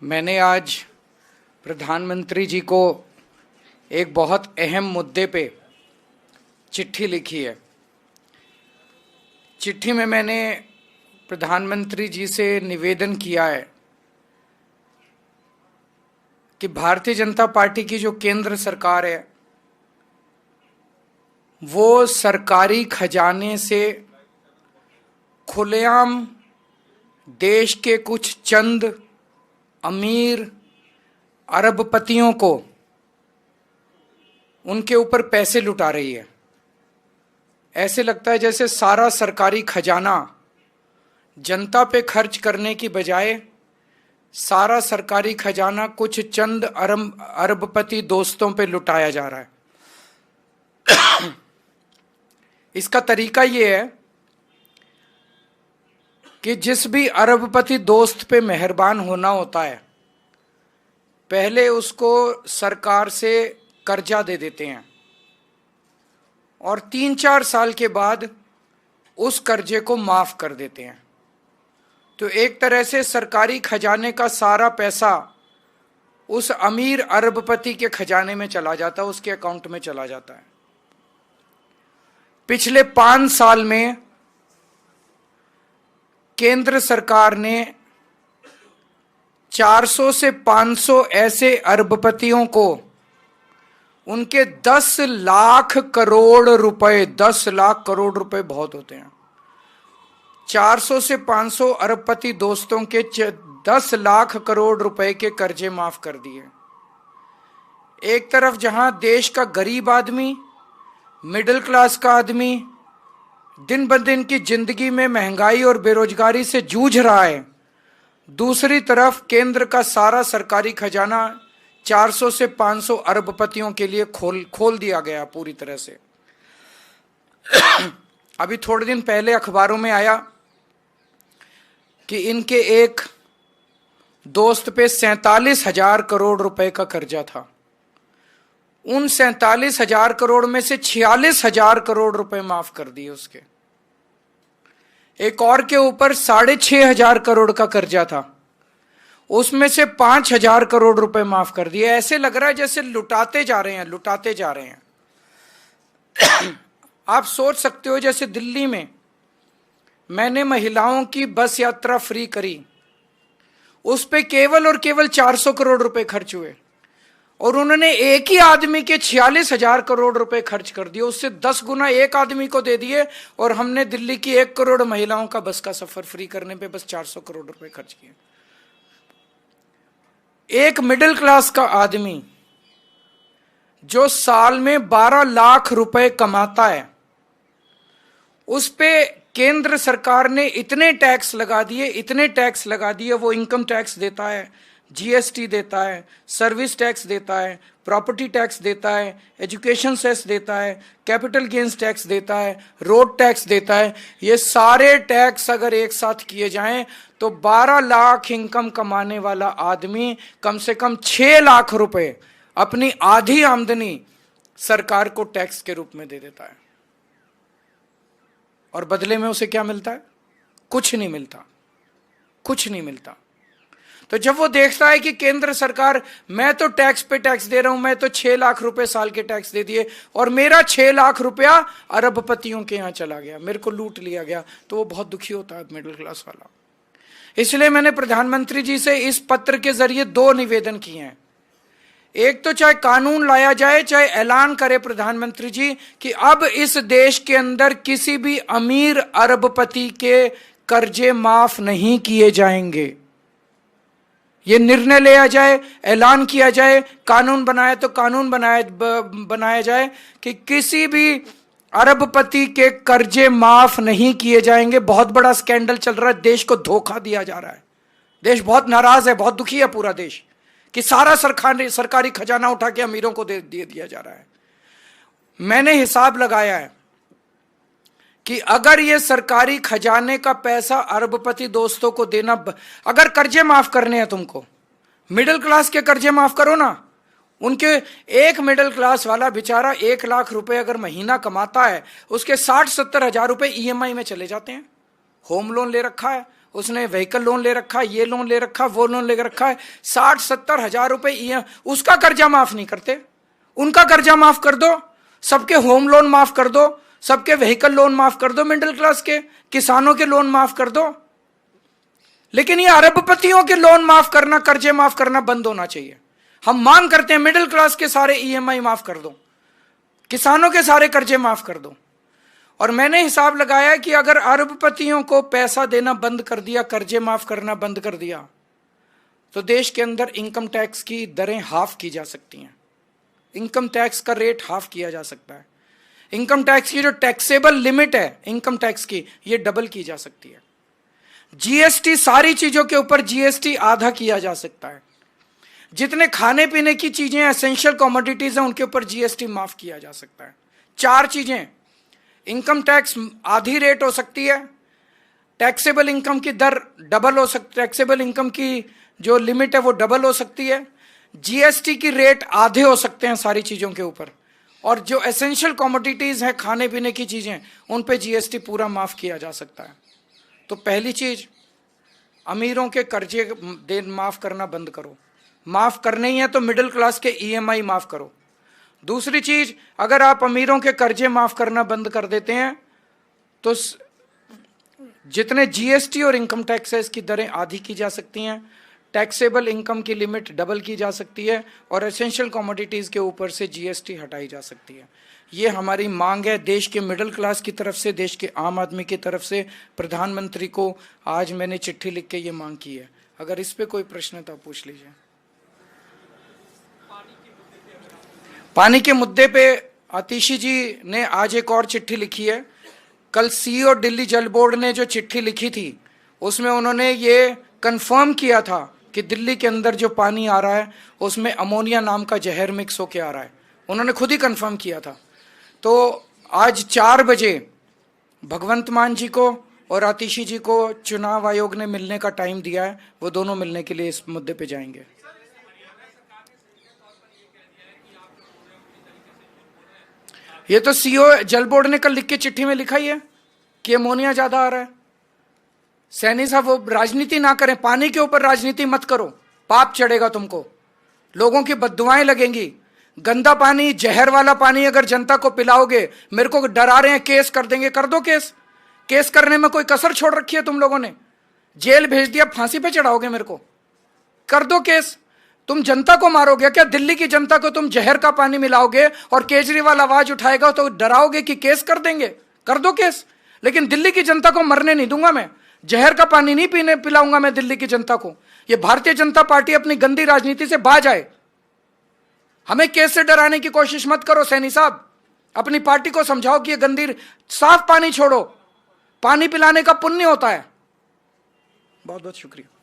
मैंने आज प्रधानमंत्री जी को एक बहुत अहम मुद्दे पे चिट्ठी लिखी है। चिट्ठी में मैंने प्रधानमंत्री जी से निवेदन किया है कि भारतीय जनता पार्टी की जो केंद्र सरकार है वो सरकारी खजाने से खुलेआम देश के कुछ चंद अमीर अरबपतियों को उनके ऊपर पैसे लुटा रही है। ऐसे लगता है जैसे सारा सरकारी खजाना जनता पे खर्च करने की बजाय सारा सरकारी खजाना कुछ चंद अरबपति दोस्तों पे लुटाया जा रहा है। इसका तरीका ये है कि जिस भी अरबपति दोस्त पे मेहरबान होना होता है पहले उसको सरकार से कर्जा दे देते हैं और 3-4 साल के बाद उस कर्जे को माफ कर देते हैं। तो एक तरह से सरकारी खजाने का सारा पैसा उस अमीर अरबपति के खजाने में चला जाता है, उसके अकाउंट में चला जाता है। पिछले 5 साल में केंद्र सरकार ने 400 से 500 ऐसे अरबपतियों को उनके 10 लाख करोड़ रुपए, 10 लाख करोड़ रुपए बहुत होते हैं, 400 से 500 अरबपति दोस्तों के 10 लाख करोड़ रुपए के कर्जे माफ कर दिए। एक तरफ जहां देश का गरीब आदमी, मिडिल क्लास का आदमी दिन ब दिन की जिंदगी में महंगाई और बेरोजगारी से जूझ रहा है, दूसरी तरफ केंद्र का सारा सरकारी खजाना 400 से 500 अरबपतियों के लिए खोल दिया गया पूरी तरह से। अभी थोड़े दिन पहले अखबारों में आया कि इनके एक दोस्त पे 47,000 करोड़ रुपए का कर्जा था। उन 47,000 करोड़ में से 46,000 करोड़ रुपए माफ कर दिए उसके। एक और के ऊपर 6,500 करोड़ का कर्जा था, उसमें से 5,000 करोड़ रुपए माफ कर दिए। ऐसे लग रहा है जैसे लुटाते जा रहे हैं। आप सोच सकते हो जैसे दिल्ली में मैंने महिलाओं की बस यात्रा फ्री करी, उस पे केवल और केवल 400 करोड़ रुपए खर्च हुए और उन्होंने एक ही आदमी के 46,000 करोड़ रुपए खर्च कर दिए। उससे 10 गुना एक आदमी को दे दिए और हमने दिल्ली की 1 करोड़ महिलाओं का बस का सफर फ्री करने पे बस 400 करोड़ रुपए खर्च किए। एक मिडिल क्लास का आदमी जो साल में 12 लाख रुपए कमाता है, उस पे केंद्र सरकार ने इतने टैक्स लगा दिए, वो इनकम टैक्स देता है, जीएसटी देता है, सर्विस टैक्स देता है, प्रॉपर्टी टैक्स देता है, एजुकेशन सेस देता है, कैपिटल गेन्स टैक्स देता है, रोड टैक्स देता है। ये सारे टैक्स अगर एक साथ किए जाएं तो 12 लाख इनकम कमाने वाला आदमी कम से कम 6 लाख रुपए अपनी आधी आमदनी सरकार को टैक्स के रूप में दे देता है। और बदले में उसे क्या मिलता है? कुछ नहीं मिलता। तो जब वो देखता है कि केंद्र सरकार, मैं तो टैक्स पे टैक्स दे रहा हूं, मैं तो 6 लाख रुपए साल के टैक्स दे दिए और मेरा 6 लाख रुपया अरबपतियों के यहां चला गया, मेरे को लूट लिया गया, तो वो बहुत दुखी होता है मिडिल क्लास वाला। इसलिए मैंने प्रधानमंत्री जी से इस पत्र के जरिए 2 निवेदन किए हैं। एक तो चाहे कानून लाया जाए, चाहे ऐलान करे प्रधानमंत्री जी कि अब इस देश के अंदर किसी भी अमीर अरबपति के कर्जे माफ नहीं किए जाएंगे। ये निर्णय लिया जाए, ऐलान किया जाए, कानून बनाया जाए कि किसी भी अरबपति के कर्जे माफ नहीं किए जाएंगे। बहुत बड़ा स्कैंडल चल रहा है, देश को धोखा दिया जा रहा है, देश बहुत नाराज है, बहुत दुखी है पूरा देश कि सारा सरकारी खजाना उठा के अमीरों को दे दिया जा रहा है। मैंने हिसाब लगाया है कि अगर ये सरकारी खजाने का पैसा अरबपति दोस्तों को देना, अगर कर्जे माफ करने हैं तुमको, मिडिल क्लास के कर्जे माफ करो ना। उनके एक मिडिल क्लास वाला बेचारा 1 लाख रुपए अगर महीना कमाता है, उसके 60-70 हजार रुपए ईएमआई में चले जाते हैं। होम लोन ले रखा है, उसने व्हीकल लोन ले रखा, ये लोन ले रखा, वो लोन ले रखा है, 60-70 हजार रुपए उसका कर्जा माफ नहीं करते। उनका कर्जा माफ कर दो, सबके होम लोन माफ कर दो, सबके व्हीकल लोन माफ कर दो, मिडिल क्लास के, किसानों के लोन माफ कर दो। लेकिन ये अरबपतियों के लोन माफ करना, कर्जे माफ करना बंद होना चाहिए। हम मांग करते हैं मिडिल क्लास के सारे ईएमआई माफ कर दो, किसानों के सारे कर्जे माफ कर दो। और मैंने हिसाब लगाया कि अगर अरबपतियों को पैसा देना बंद कर दिया, कर्जे माफ करना बंद कर दिया, तो देश के अंदर इनकम टैक्स की दरें हाफ की जा सकती हैं। इनकम टैक्स का रेट हाफ किया जा सकता है। इनकम टैक्स की जो टैक्सेबल लिमिट है इनकम टैक्स की, ये डबल की जा सकती है। जीएसटी, सारी चीजों के ऊपर जीएसटी आधा किया जा सकता है। जितने खाने पीने की चीजें, एसेंशियल कमोडिटीज हैं, उनके ऊपर जीएसटी माफ किया जा सकता है। 4 चीजें, इनकम टैक्स आधी रेट हो सकती है, टैक्सेबल इनकम की दर डबल हो सकती, टैक्सेबल इनकम की जो लिमिट है वो डबल हो सकती है, जीएसटी की रेट आधे हो सकते हैं सारी चीजों के ऊपर, और जो एसेंशियल कमोडिटीज हैं, खाने पीने की चीजें, उन पे जीएसटी पूरा माफ किया जा सकता है। तो पहली चीज, अमीरों के कर्जे माफ करना बंद करो। माफ करने ही है तो मिडिल क्लास के ईएमआई माफ करो। दूसरी चीज, अगर आप अमीरों के कर्जे माफ करना बंद कर देते हैं तो जितने जीएसटी और इनकम टैक्स है इसकी दरें आधी की जा सकती हैं, टैक्सेबल इनकम की लिमिट डबल की जा सकती है, और एसेंशियल कमोडिटीज के ऊपर से जीएसटी हटाई जा सकती है। ये हमारी मांग है देश के मिडिल क्लास की तरफ से, देश के आम आदमी की तरफ से। प्रधानमंत्री को आज मैंने चिट्ठी लिख के ये मांग की है। अगर इस पे कोई प्रश्न है तो आप पूछ लीजिए। पानी के मुद्दे पे आतिशी जी ने आज एक और चिट्ठी लिखी है। कल सीईओ दिल्ली जल बोर्ड ने जो चिट्ठी लिखी थी उसमें उन्होंने ये कंफर्म किया था कि दिल्ली के अंदर जो पानी आ रहा है उसमें अमोनिया नाम का जहर मिक्स होके आ रहा है। उन्होंने खुद ही कंफर्म किया था। तो आज 4 बजे भगवंत मान जी को और आतिशी जी को चुनाव आयोग ने मिलने का टाइम दिया है। वो दोनों मिलने के लिए इस मुद्दे पे जाएंगे। ये तो सीईओ जल बोर्ड ने कल लिख के चिट्ठी में लिखा ही है कि अमोनिया ज्यादा आ रहा है। सैनी साहब, वो राजनीति ना करें, पानी के ऊपर राजनीति मत करो, पाप चढ़ेगा तुमको, लोगों की बद्दुआएं लगेंगी। गंदा पानी, जहर वाला पानी अगर जनता को पिलाओगे, मेरे को डरा रहे हैं केस कर देंगे, कर दो केस। केस करने में कोई कसर छोड़ रखी है तुम लोगों ने? जेल भेज दिया, फांसी पे चढ़ाओगे मेरे को? कर दो केस। तुम जनता को मारोगे क्या? दिल्ली की जनता को तुम जहर का पानी मिलाओगे और केजरीवाल आवाज उठाएगा तो डराओगे कि केस कर देंगे? कर दो केस। लेकिन दिल्ली की जनता को मरने नहीं दूंगा मैं, जहर का पानी नहीं पिलाऊंगा मैं दिल्ली की जनता को। ये भारतीय जनता पार्टी अपनी गंदी राजनीति से बाज आए। हमें केस से डराने की कोशिश मत करो सैनी साहब। अपनी पार्टी को समझाओ कि ये गंदी, साफ पानी छोड़ो, पानी पिलाने का पुण्य होता है। बहुत बहुत शुक्रिया।